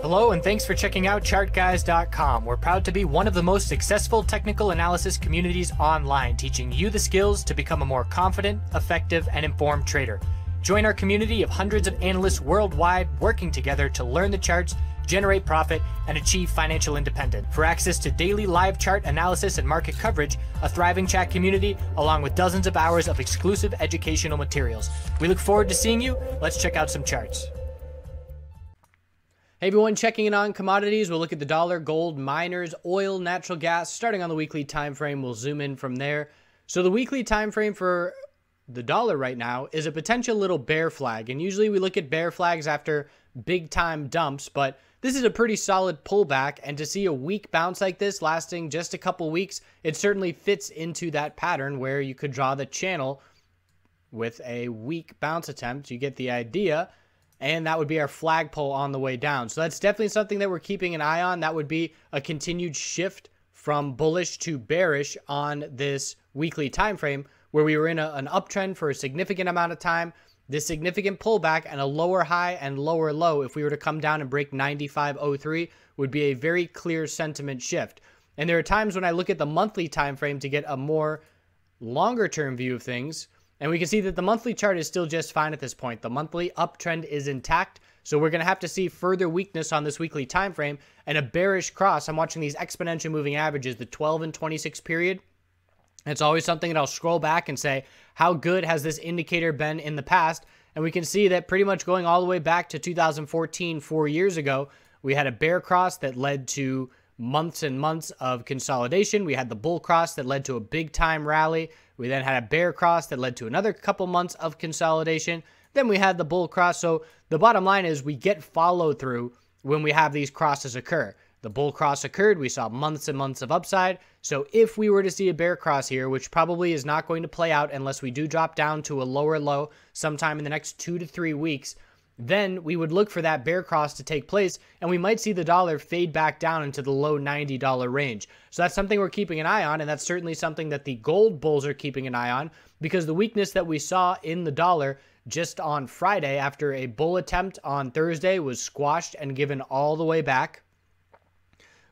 Hello and thanks for checking out ChartGuys.com. We're proud to be one of the most successful technical analysis communities online, teaching you the skills to become a more confident, effective, and informed trader. Join our community of hundreds of analysts worldwide working together to learn the charts, generate profit, and achieve financial independence. For access to daily live chart analysis and market coverage, a thriving chat community, along with dozens of hours of exclusive educational materials. We look forward to seeing you. Let's check out some charts. Hey everyone, checking in on commodities. We'll look at the dollar, gold, miners, oil, natural gas. Starting on the weekly time frame, we'll zoom in from there. So the weekly time frame for the dollar right now is a potential little bear flag. And usually we look at bear flags after big time dumps, but this is a pretty solid pullback. And to see a weak bounce like this lasting just a couple weeks, it certainly fits into that pattern where you could draw the channel with a weak bounce attempt. You get the idea. And that would be our flagpole on the way down. So that's definitely something that we're keeping an eye on. That would be a continued shift from bullish to bearish on this weekly time frame, where we were in an uptrend for a significant amount of time, this significant pullback and a lower high and lower low. If we were to come down and break 95.03, would be a very clear sentiment shift. And there are times when I look at the monthly time frame to get a more longer term view of things, and we can see that the monthly chart is still just fine at this point. The monthly uptrend is intact. So we're going to have to see further weakness on this weekly time frame and a bearish cross. I'm watching these exponential moving averages, the 12 and 26 period. It's always something that I'll scroll back and say, how good has this indicator been in the past? And we can see that pretty much going all the way back to 2014, 4 years ago, we had a bear cross that led to months and months of consolidation. We had the bull cross that led to a big time rally. We then had a bear cross that led to another couple months of consolidation. Then we had the bull cross. So the bottom line is we get follow through when we have these crosses occur. The bull cross occurred. We saw months and months of upside. So if we were to see a bear cross here, which probably is not going to play out unless we do drop down to a lower low sometime in the next 2 to 3 weeks, then we would look for that bear cross to take place, and we might see the dollar fade back down into the low $90 range. So that's something we're keeping an eye on, and that's certainly something that the gold bulls are keeping an eye on, because the weakness that we saw in the dollar just on Friday after a bull attempt on Thursday was squashed and given all the way back.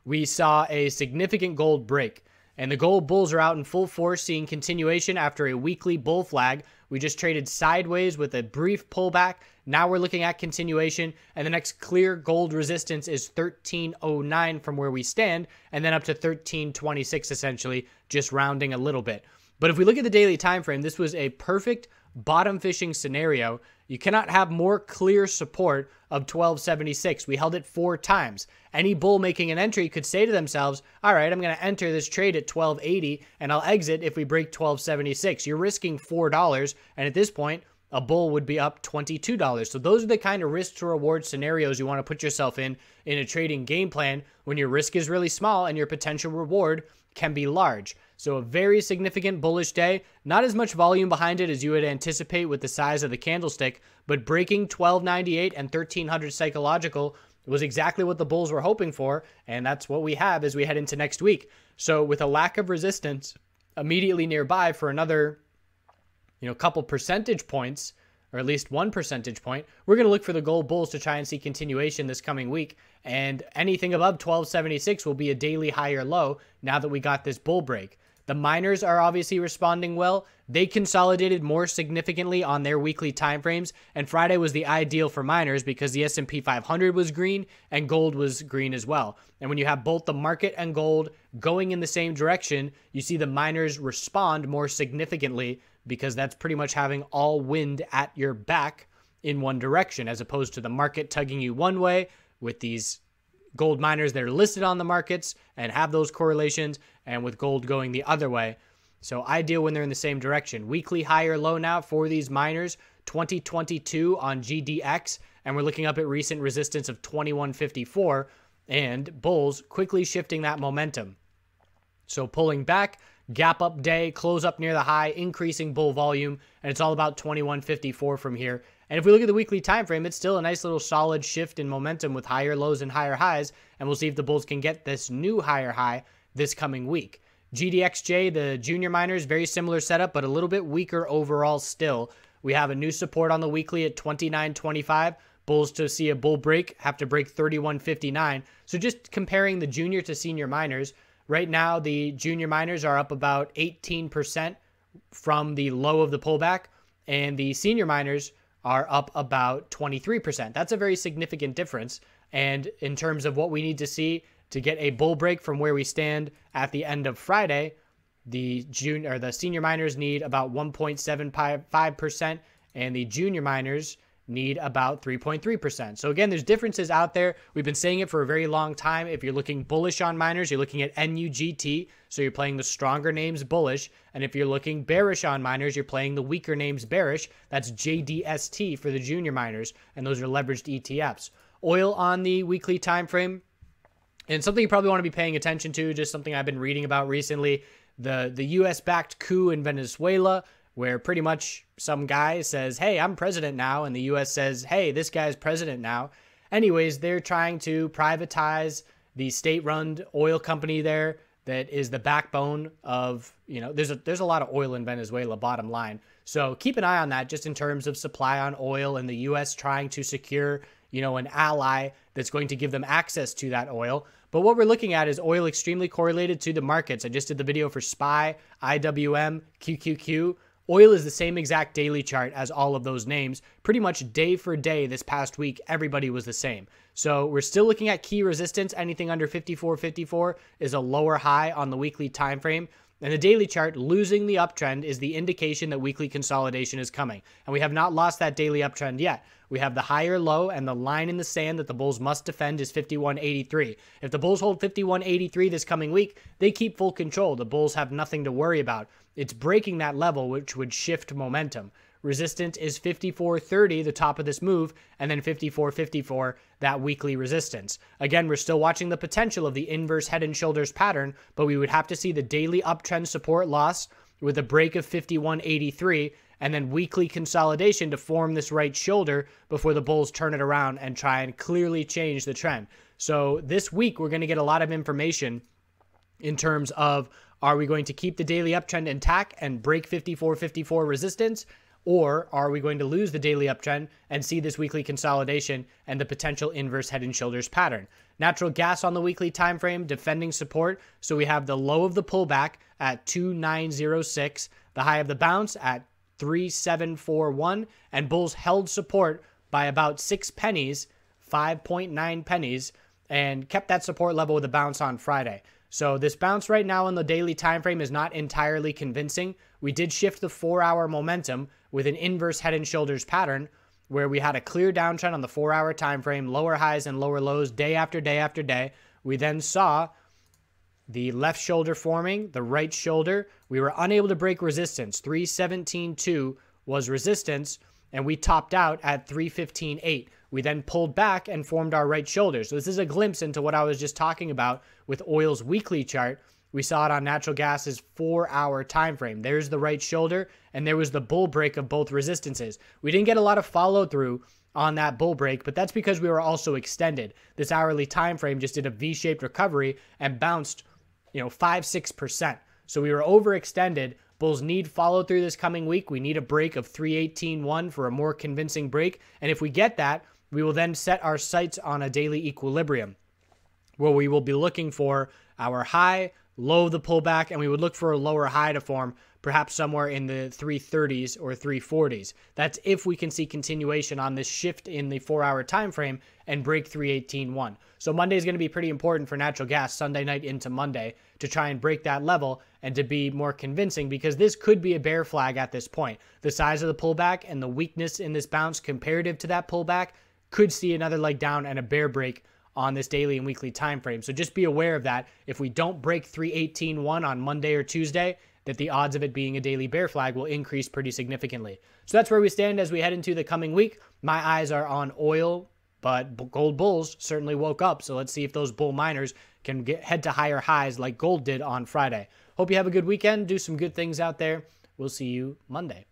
We saw a significant gold break, and the gold bulls are out in full force, seeing continuation after a weekly bull flag. We just traded sideways with a brief pullback. Now we're looking at continuation, and the next clear gold resistance is 1309 from where we stand, and then up to 1326 essentially, just rounding a little bit. But if we look at the daily time frame, this was a perfect bottom fishing scenario. You cannot have more clear support of 1276. We held it 4 times. Any bull making an entry could say to themselves, all right, I'm going to enter this trade at 1280 and I'll exit if we break 1276. You're risking $4, and at this point, a bull would be up $22. So those are the kind of risk to reward scenarios you want to put yourself in a trading game plan when your risk is really small and your potential reward can be large. So a very significant bullish day, not as much volume behind it as you would anticipate with the size of the candlestick, but breaking 1298 and 1300 psychological was exactly what the bulls were hoping for, and that's what we have as we head into next week. So with a lack of resistance immediately nearby for another couple percentage points, or at least 1 percentage point, we're going to look for the gold bulls to try and see continuation this coming week. And anything above 1276 will be a daily higher low now that we got this bull break. The miners are obviously responding well. They consolidated more significantly on their weekly timeframes, and Friday was the ideal for miners because the S&P 500 was green and gold was green as well. And when you have both the market and gold going in the same direction, you see the miners respond more significantly, because that's pretty much having all wind at your back in one direction, as opposed to the market tugging you one way with these gold miners that are listed on the markets and have those correlations, and with gold going the other way. So ideal when they're in the same direction. Weekly higher low now for these miners, 2022 on GDX, and we're looking up at recent resistance of 2154, and bulls quickly shifting that momentum. So pulling back, gap up day, close up near the high, increasing bull volume, and it's all about 2154 from here. And if we look at the weekly time frame, it's still a nice little solid shift in momentum with higher lows and higher highs, and we'll see if the bulls can get this new higher high this coming week. GDXJ, the junior miners, very similar setup, but a little bit weaker overall still. We have a new support on the weekly at 29.25, Bulls to see a bull break have to break 31.59. So just comparing the junior to senior miners, right now the junior miners are up about 18% from the low of the pullback, and the senior miners are up about 23%. That's a very significant difference. And in terms of what we need to see to get a bull break from where we stand at the end of Friday, the senior miners need about 1.75%, and the junior miners need about 3.3%. So again, there's differences out there. We've been saying it for a very long time. If you're looking bullish on miners, you're looking at NUGT, so you're playing the stronger names bullish. And if you're looking bearish on miners, you're playing the weaker names bearish. That's JDST for the junior miners, and those are leveraged ETFs. Oil on the weekly time frame, and something you probably want to be paying attention to, just something I've been reading about recently, the US-backed coup in Venezuela, where pretty much some guy says, hey, I'm president now, and the US says, hey, this guy's president now. Anyways, they're trying to privatize the state-run oil company there that is the backbone of, there's a lot of oil in Venezuela, bottom line. So keep an eye on that just in terms of supply on oil and the US trying to secure, an ally that's going to give them access to that oil. But what we're looking at is oil extremely correlated to the markets. I just did the video for SPY, IWM, QQQ. Oil is the same exact daily chart as all of those names. Pretty much day for day this past week, everybody was the same. So we're still looking at key resistance. Anything under 54.54 is a lower high on the weekly time frame. And the daily chart, losing the uptrend is the indication that weekly consolidation is coming. And we have not lost that daily uptrend yet. We have the higher low, and the line in the sand that the bulls must defend is 51.83. If the bulls hold 51.83 this coming week, they keep full control. The bulls have nothing to worry about. It's breaking that level, which would shift momentum. Resistance is 54.30, the top of this move, and then 54.54, that weekly resistance. Again, we're still watching the potential of the inverse head and shoulders pattern, but we would have to see the daily uptrend support loss with a break of 51.83, and then weekly consolidation to form this right shoulder before the bulls turn it around and try and clearly change the trend. So this week, we're going to get a lot of information in terms of, are we going to keep the daily uptrend intact and break 54.54 resistance? Or are we going to lose the daily uptrend and see this weekly consolidation and the potential inverse head and shoulders pattern? Natural gas on the weekly time frame, defending support. So we have the low of the pullback at 2906, the high of the bounce at 3741, and bulls held support by about 6 pennies, 5.9 pennies, and kept that support level with a bounce on Friday. So this bounce right now on the daily time frame is not entirely convincing. We did shift the 4-hour momentum with an inverse head and shoulders pattern where we had a clear downtrend on the 4-hour time frame, lower highs and lower lows day after day after day. We then saw the left shoulder forming, the right shoulder. We were unable to break resistance. 317.2 was resistance, and we topped out at 315.8. We then pulled back and formed our right shoulder. So this is a glimpse into what I was just talking about with oil's weekly chart. We saw it on natural gas's 4-hour time frame. There's the right shoulder, and there was the bull break of both resistances. We didn't get a lot of follow through on that bull break, but that's because we were also extended. This hourly time frame just did a V-shaped recovery and bounced 5-6%. So we were overextended. Bulls need follow through this coming week. We need a break of 318.1 for a more convincing break. And if we get that, we will then set our sights on a daily equilibrium where we will be looking for our high, low of the pullback, and we would look for a lower high to form, perhaps somewhere in the 330s or 340s. That's if we can see continuation on this shift in the 4-hour time frame and break 318.1. So Monday is going to be pretty important for natural gas, Sunday night into Monday, to try and break that level and to be more convincing, because this could be a bear flag at this point. The size of the pullback and the weakness in this bounce comparative to that pullback could see another leg down and a bear break on this daily and weekly time frame. So just be aware of that. If we don't break 318.1 on Monday or Tuesday, that the odds of it being a daily bear flag will increase pretty significantly. So that's where we stand as we head into the coming week. My eyes are on oil, but gold bulls certainly woke up. So let's see if those bull miners can head to higher highs like gold did on Friday. Hope you have a good weekend. Do some good things out there. We'll see you Monday.